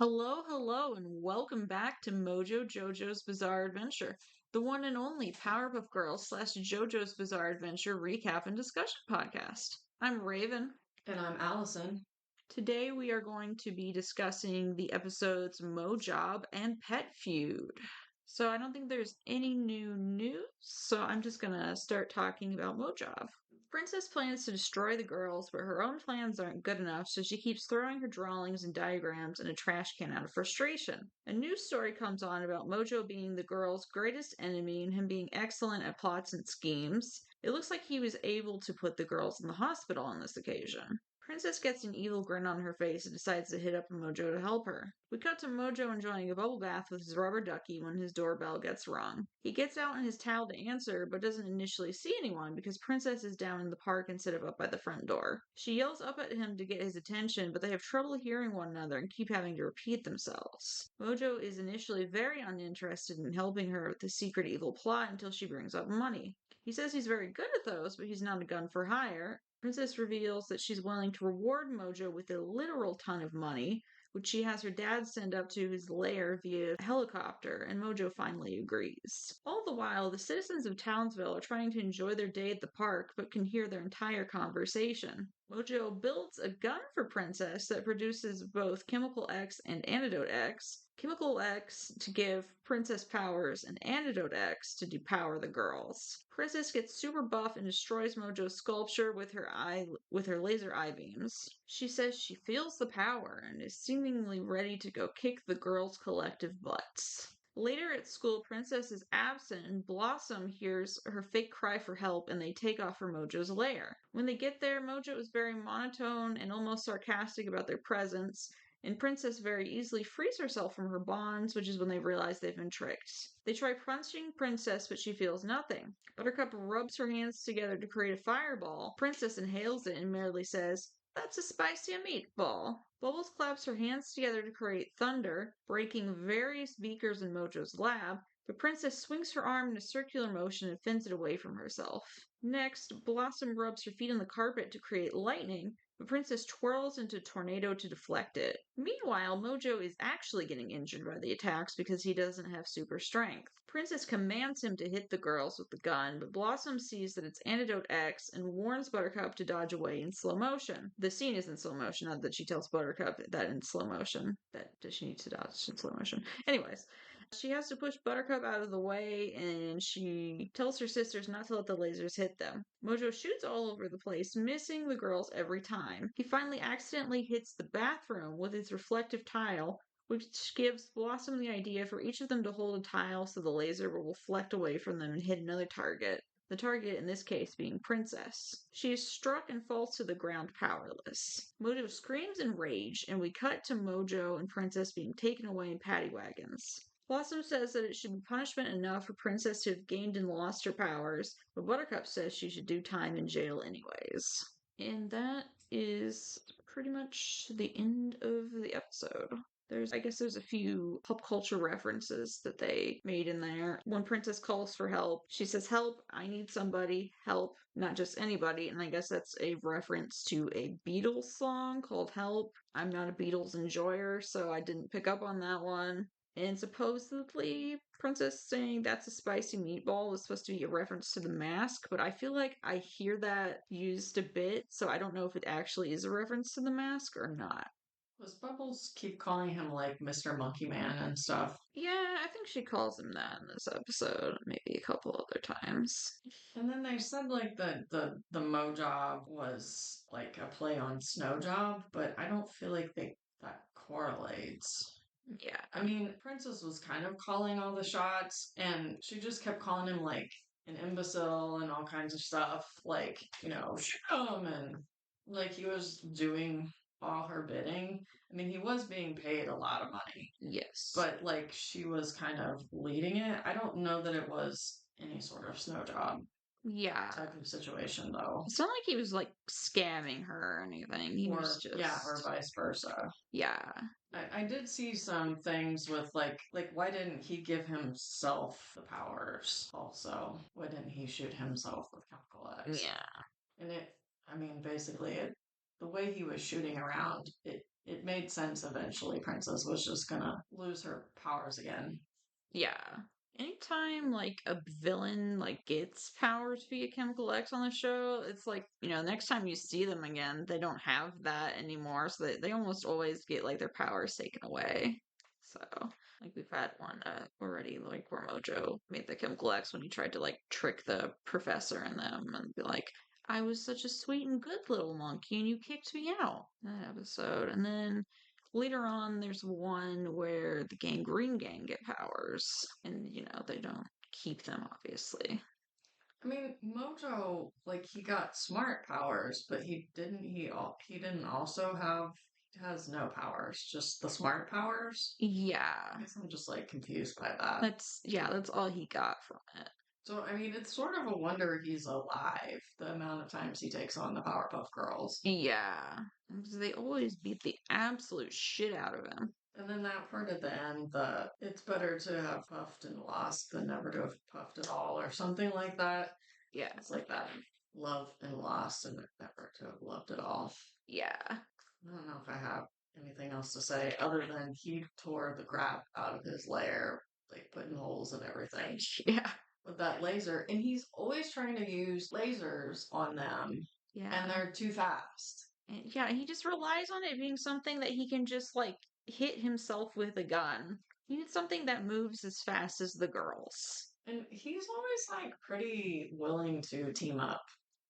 Hello, hello, and welcome back to MoJo JoJo's Bizarre Adventure, the one and only Powerpuff Girls slash JoJo's Bizarre Adventure recap and discussion podcast. I'm Raven. And I'm Allison. Today we are going to be discussing the episodes MoJob and Pet Feud. So I don't think there's any new news, so I'm just gonna start talking about MoJob. Princess plans to destroy the girls, but her own plans aren't good enough, so she keeps throwing her drawings and diagrams in a trash can out of frustration. A news story comes on about MoJo being the girls' greatest enemy and him being excellent at plots and schemes. It looks like he was able to put the girls in the hospital on this occasion. Princess gets an evil grin on her face and decides to hit up MoJo to help her. We cut to MoJo enjoying a bubble bath with his rubber ducky when his doorbell gets rung. He gets out in his towel to answer, but doesn't initially see anyone because Princess is down in the park instead of up by the front door. She yells up at him to get his attention, but they have trouble hearing one another and keep having to repeat themselves. MoJo is initially very uninterested in helping her with the secret evil plot until she brings up money. He says he's very good at those, but he's not a gun for hire. Princess reveals that she's willing to reward MoJo with a literal ton of money, which she has her dad send up to his lair via helicopter, and MoJo finally agrees. All the while, the citizens of Townsville are trying to enjoy their day at the park, but can hear their entire conversation. MoJo builds a gun for Princess that produces both Chemical X and Antidote X. Chemical X to give Princess powers, and Antidote X to depower the girls. Princess gets super buff and destroys MoJo's sculpture with her laser eye beams. She says she feels the power and is seemingly ready to go kick the girls' collective butts. Later at school, Princess is absent and Blossom hears her fake cry for help and they take off for MoJo's lair. When they get there, MoJo is very monotone and almost sarcastic about their presence, and Princess very easily frees herself from her bonds, which is when they realize they've been tricked. They try punching Princess, but she feels nothing. Buttercup rubs her hands together to create a fireball. Princess inhales it and merely says, "That's a spicy meatball." Bubbles claps her hands together to create thunder, breaking various beakers in MoJo's lab, but Princess swings her arm in a circular motion and fends it away from herself. Next, Blossom rubs her feet on the carpet to create lightning, but Princess twirls into a tornado to deflect it. Meanwhile, MoJo is actually getting injured by the attacks because he doesn't have super strength. Princess commands him to hit the girls with the gun, but Blossom sees that it's Antidote X and warns Buttercup to dodge away in slow motion. The scene is in slow motion, not that she tells Buttercup that in slow motion, that she needs to dodge in slow motion. Anyways, she has to push Buttercup out of the way, and she tells her sisters not to let the lasers hit them. MoJo shoots all over the place, missing the girls every time. He finally accidentally hits the bathroom with its reflective tile, which gives Blossom the idea for each of them to hold a tile so the laser will reflect away from them and hit another target. The target in this case being Princess. She is struck and falls to the ground powerless. MoJo screams in rage, and we cut to MoJo and Princess being taken away in paddy wagons. Blossom says that it should be punishment enough for Princess to have gained and lost her powers, but Buttercup says she should do time in jail anyways. And that is pretty much the end of the episode. I guess there's a few pop culture references that they made in there. When Princess calls for help, she says, "Help, I need somebody, help, not just anybody." And I guess that's a reference to a Beatles song called Help. I'm not a Beatles enjoyer, so I didn't pick up on that one. And supposedly, Princess saying that's a spicy meatball was supposed to be a reference to the mask, but I feel like I hear that used a bit, so I don't know if it actually is a reference to the mask or not. Was Bubbles keep calling him like Mr. Monkey Man and stuff? Yeah, I think she calls him that in this episode, maybe a couple other times. And then they said like the Mo job was like a play on Snow Job, but I don't feel like that correlates. Yeah. I mean, Princess was kind of calling all the shots, and she just kept calling him like an imbecile and all kinds of stuff, like, shoot him, and like he was doing all her bidding. I mean, he was being paid a lot of money, Yes. but like she was kind of leading it. I don't know that it was any sort of snow job Yeah. type of situation, though. It's not like he was like scamming her or anything. He was just. Yeah, or vice versa. Yeah. I did see some things with like why didn't he give himself the powers also? Why didn't he shoot himself with chemical X? Yeah. And I mean, basically, the way he was shooting around, it it made sense eventually. Princess was just gonna lose her powers again. Yeah. Anytime like a villain like gets powers via Chemical X on the show, it's like, next time you see them again, they don't have that anymore. So they almost always get like their powers taken away. So like we've had one already, like where MoJo made the Chemical X when he tried to like trick the professor and them and be like, I was such a sweet and good little monkey and you kicked me out. That episode. And then later on, there's one where the Gangrene Gang get powers, and they don't keep them, obviously. I mean, Mojo, like he got smart powers, but he didn't also have he has no powers, just the smart powers. I Yeah, guess I'm just like confused by that. that's all he got from it. So I mean, it's sort of a wonder he's alive. The amount of times he takes on the Powerpuff Girls, Yeah, because they always beat the absolute shit out of him. and then that part at the end, the it's better to have puffed and lost than never to have puffed at all, or something like that. Yeah, It's like that love and lost and never to have loved at all. yeah, I don't know if I have anything else to say other than he tore the crap out of his lair, like putting holes and everything yeah, with that laser. And he's always trying to use lasers on them, and yeah. they're too fast. And yeah, he just relies on it being something that he can just like hit himself with a gun. He needs something that moves as fast as the girls. And he's always like pretty willing to team up.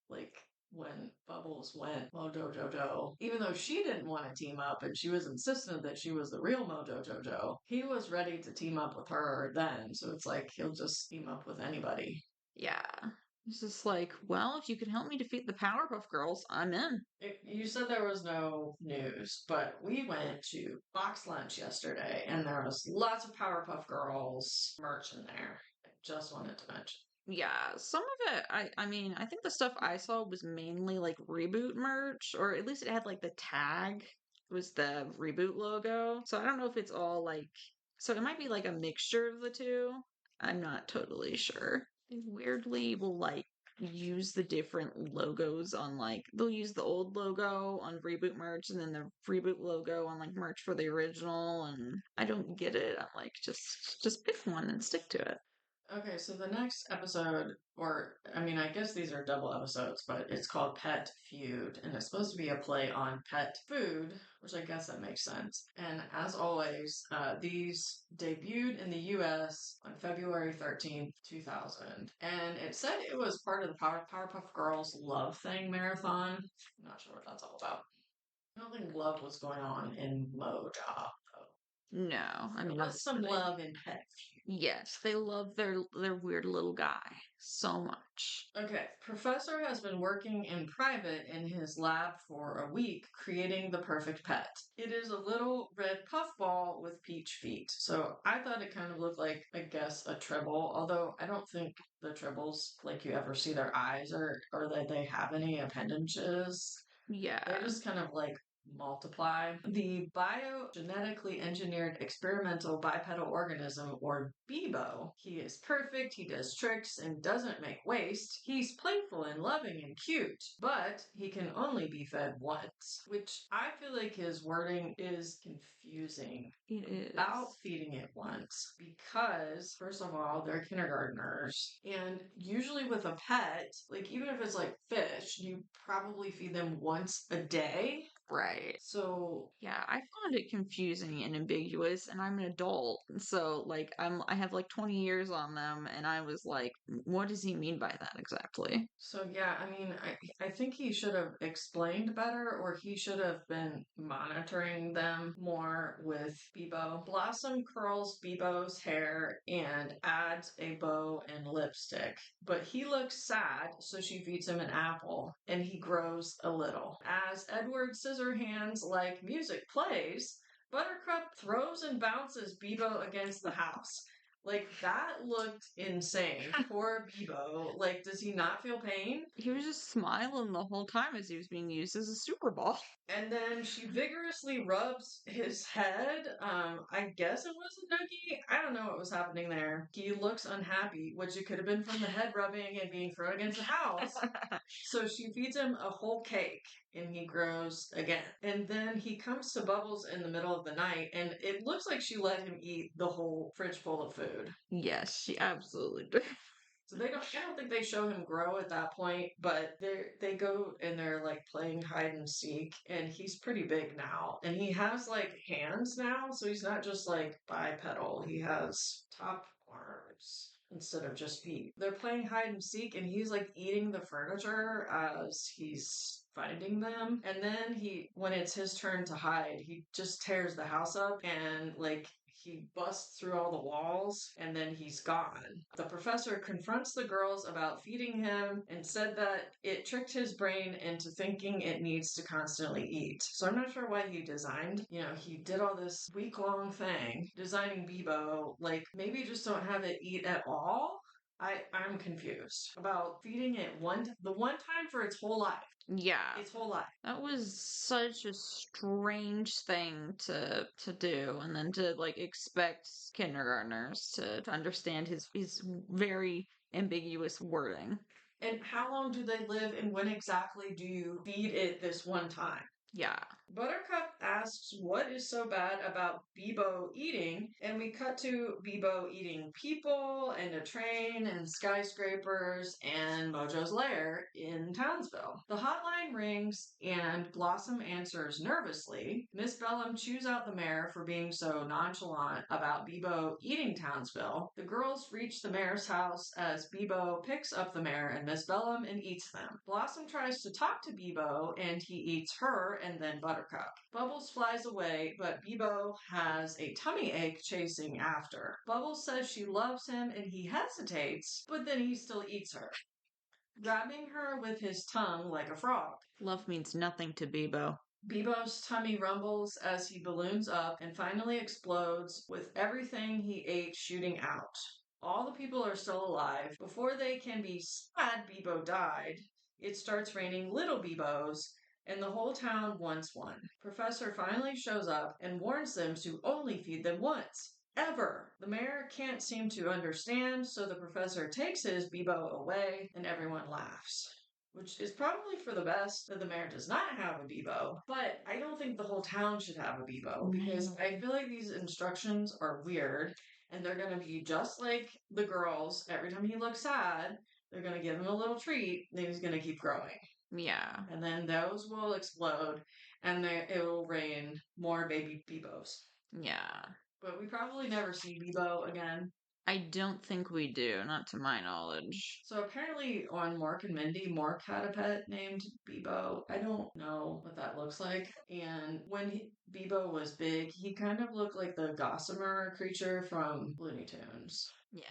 Like when Bubbles went Mojo Jojo, even though she didn't want to team up and she was insistent that she was the real Mojo Jojo, he was ready to team up with her then. So it's like he'll just team up with anybody. Yeah. It's just like, well, if you can help me defeat the Powerpuff Girls, I'm in. You said there was no news, but we went to Box Lunch yesterday and there was lots of Powerpuff Girls merch in there. I just wanted to mention. Yeah, some of it, I mean, I think the stuff I saw was mainly like reboot merch, or at least it had like the tag was the reboot logo. So I don't know if it's all like, so it might be like a mixture of the two. I'm not totally sure. They weirdly will like use the different logos on like, they'll use the old logo on reboot merch and then the reboot logo on like merch for the original. And I don't get it. I'm like, just pick one and stick to it. Okay, so the next episode, or I mean, I guess these are double episodes, but it's called Pet Feud, and it's supposed to be a play on pet food, which I guess that makes sense. And as always, these debuted in the US on February 13th, 2000. And it said it was part of the Powerpuff Girls Love Thing marathon. I'm not sure what that's all about. I don't think love was going on in MoJo, though. No, I There mean, was some love in Pet Feud. yes, they love their weird little guy so much. Okay, Professor has been working in private in his lab for a week creating the perfect pet. It is a little red puffball with peach feet. So I thought it kind of looked like, I guess, a tribble, although I don't think the tribbles, like you ever see their eyes or that they have any appendages. They Yeah, just kind of like multiply. The biogenetically engineered experimental bipedal organism, or BIBO, he is perfect, he does tricks and doesn't make waste. He's playful and loving and cute, but he can only be fed once, which I feel like his wording is confusing it about is. feeding it once because first of all they're kindergartners and usually with a pet like even if it's like fish you probably feed them once a day, Right. so Yeah, I found it confusing and ambiguous, and I'm an adult, so like I have like 20 years on them, and I was like, what does he mean by that exactly? yeah, I mean, I think he should have explained better, or he should have been monitoring them more with Bebo. Blossom curls Bebo's hair and adds a bow and lipstick, but he looks sad, so she feeds him an apple, and he grows a little. As Edward Scissorhands like music plays, Buttercup throws and bounces Bebo against the house. Like that looked insane. Poor Bebo. Like, does he not feel pain? He was just smiling the whole time as he was being used as a Super Ball. And then she vigorously rubs his head. I guess it was a noogie. I don't know what was happening there. He looks unhappy, which it could have been from the head rubbing and being thrown against the house. So she feeds him a whole cake. and he grows again. And then he comes to Bubbles in the middle of the night, and it looks like she let him eat the whole fridge full of food. Yes, she absolutely did. So I don't think they show him grow at that point, but they go and they're like playing hide and seek, and he's pretty big now. And he has like hands now, so he's not just like bipedal. He has top arms instead of just feet. They're playing hide and seek, and he's like eating the furniture as he's finding them. And then when it's his turn to hide, he just tears the house up and like he busts through all the walls and then he's gone. The professor confronts the girls about feeding him and said that it tricked his brain into thinking it needs to constantly eat. So I'm not sure why he did all this week-long thing designing Bebo. Like maybe just don't have it eat at all. I'm confused about feeding it the one time for its whole life. Yeah. Its whole life. That was such a strange thing to do, and then to like expect kindergartners to understand his very ambiguous wording. And how long do they live, and when exactly do you feed it this one time? Yeah. Buttercup asks what is so bad about Bebo eating, and we cut to Bebo eating people and a train and skyscrapers and Mojo's lair in Townsville. The hotline rings and Blossom answers nervously. Miss Bellum chews out the mayor for being so nonchalant about Bebo eating Townsville. The girls reach the mayor's house as Bebo picks up the mayor and Miss Bellum and eats them. Blossom tries to talk to Bebo and he eats her and then Buttercup. Bubbles flies away, but Bebo has a tummy ache chasing after. Bubbles says she loves him and he hesitates, but then he still eats her, grabbing her with his tongue like a frog. Love means nothing to Bebo. Bebo's tummy rumbles as he balloons up and finally explodes, with everything he ate shooting out. All the people are still alive. Before they can be sad Bebo died, it starts raining little Bebos, and the whole town wants one. Professor finally shows up and warns them to only feed them once. Ever. The mayor can't seem to understand, so the professor takes his Bebo away, and everyone laughs. Which is probably for the best that the mayor does not have a Bebo, but I don't think the whole town should have a Bebo because I feel like these instructions are weird and they're going to be just like the girls. Every time he looks sad, they're going to give him a little treat, then he's going to keep growing. Yeah. And then those will explode and it will rain more baby Bebos. Yeah. But we probably never see Bebo again. I don't think we do, not to my knowledge. So apparently on Mork and Mindy, Mork had a pet named Bebo. I don't know what that looks like. And when Bebo was big, he kind of looked like the gossamer creature from Looney Tunes. Yeah.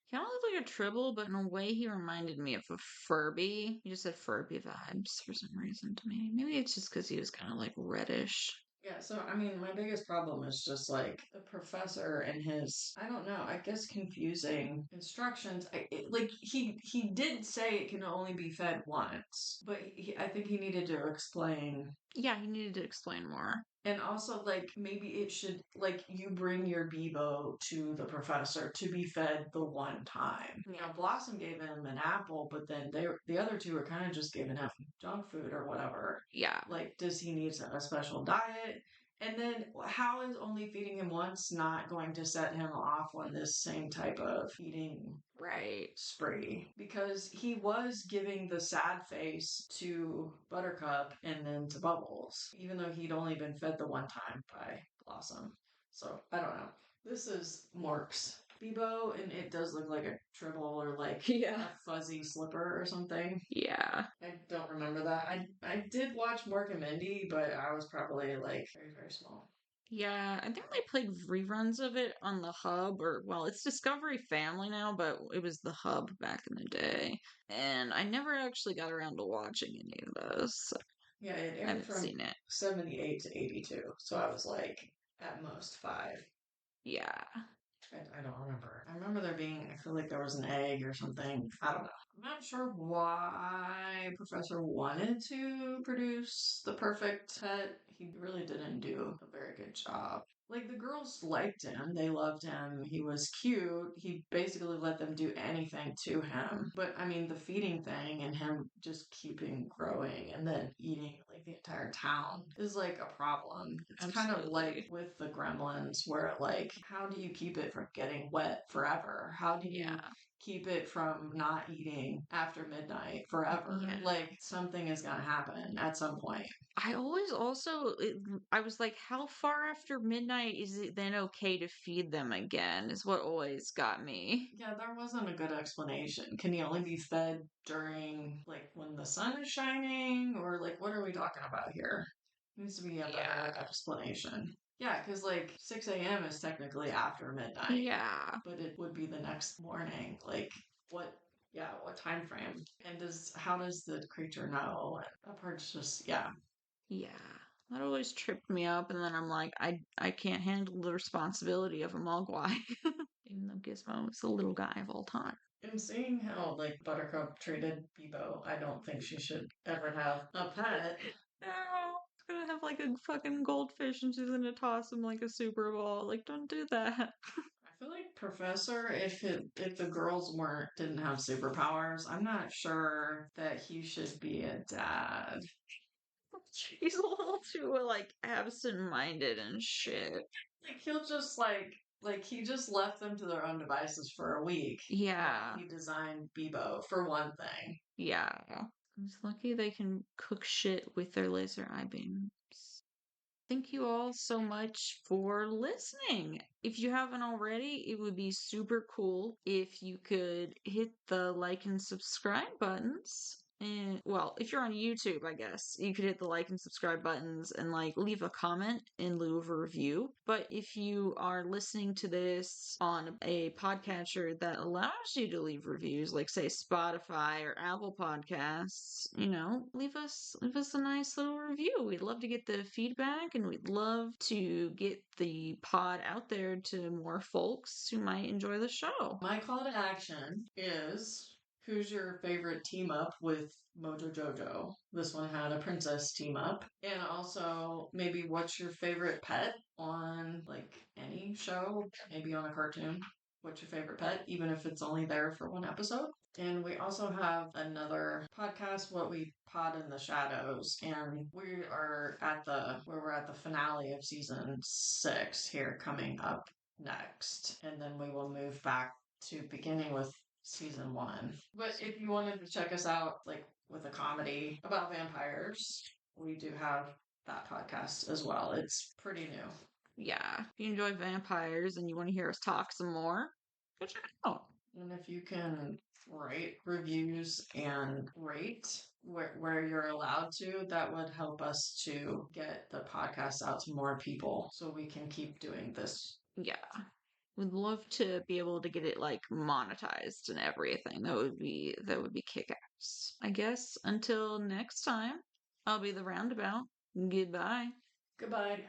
He kind of looked like a Tribble, but in a way he reminded me of a Furby. He just had Furby vibes for some reason to me. Maybe it's just because he was kind of like reddish. Yeah, so I mean, my biggest problem is just like the professor and his, I don't know, I guess confusing instructions. He did say it can only be fed once, but I think he needed to explain. Yeah, he needed to explain more. And also, like, maybe it should, like, you bring your Bebo to the professor to be fed the one time. Yeah. Now, Blossom gave him an apple, but then the other two are kind of just giving him junk food or whatever. Yeah. Like, does he need a special diet? And then, how is only feeding him once not going to set him off on this same type of eating spree? Because he was giving the sad face to Buttercup and then to Bubbles, even though he'd only been fed the one time by Blossom. So, I don't know. This is Mork's Bebo, and it does look like a Tribble or like a fuzzy slipper or something. Yeah. I don't remember that. I did watch Mork and Mindy, but I was probably like very, very small. Yeah, I think they played reruns of it on the Hub, or well, it's Discovery Family now, but it was the Hub back in the day. And I never actually got around to watching any of those. So Yeah, it I aired haven't from seen it. 78 to 82, so I was like at most 5. Yeah. I don't remember. I remember there being, I feel like there was an egg or something. I don't know. I'm not sure why Professor wanted to produce the perfect pet. He really didn't do a very good job. Like the girls liked him, they loved him, he was cute, he basically let them do anything to him. But I mean, the feeding thing and him just keeping growing and then eating like the entire town is like a problem. It's kind of like Absolutely. with the gremlins, where like, how do you keep it from getting wet forever? How do you Yeah. keep it from not eating after midnight forever? Yeah. Like, something is going to happen at some point. I always I was like, how far after midnight is it then okay to feed them again? Is what always got me. Yeah, there wasn't a good explanation. Can he only be fed during, like, when the sun is shining? Or, like, what are we talking about here? Needs to be a better Yeah. explanation. Yeah, because, like, 6 a.m. is technically after midnight, Yeah. but it would be the next morning. Like, what, yeah, what time frame? And how does the creature know? And that part's just, yeah. Yeah. That always tripped me up, and then I'm like, I can't handle the responsibility of a Mogwai. Even though Gizmo is the little guy of all time. And seeing how, like, Buttercup treated Bebo, I don't think she should ever have a pet. No, it's gonna have like a fucking goldfish and she's gonna toss him like a Super Bowl. Like, don't do that. I feel like Professor, if the girls didn't have superpowers, I'm not sure that he should be a dad. She's a little too like absent-minded and shit. Like he'll just like he just left them to their own devices for a week while Yeah, he designed Bebo for one thing. yeah. It's lucky they can cook shit with their laser eye beams. Thank you all so much for listening. If you haven't already, it would be super cool if you could hit the like and subscribe buttons. And well, if you're on YouTube, I guess you could hit the like and subscribe buttons and like leave a comment in lieu of a review. But if you are listening to this on a podcatcher that allows you to leave reviews, like say Spotify or Apple Podcasts, leave us a nice little review. We'd love to get the feedback and we'd love to get the pod out there to more folks who might enjoy the show. My call to action is, who's your favorite team up with Mojo Jojo? This one had a princess team up. And also, maybe what's your favorite pet on like any show, maybe on a cartoon? What's your favorite pet, even if it's only there for one episode? And we also have another podcast, What We Pod in the Shadows, and we're at the finale of season 6 here coming up next, and then we will move back to beginning with season 1. But if you wanted to check us out, like with a comedy about vampires, we do have that podcast as well. It's pretty new. Yeah, if you enjoy vampires and you want to hear us talk some more, go check it out. And if you can write reviews and rate where you're allowed to, that would help us to get the podcast out to more people so we can keep doing this. Yeah. Would love to be able to get it like monetized and everything. That would be kick ass. I guess until next time, I'll be the roundabout. Goodbye. Goodbye.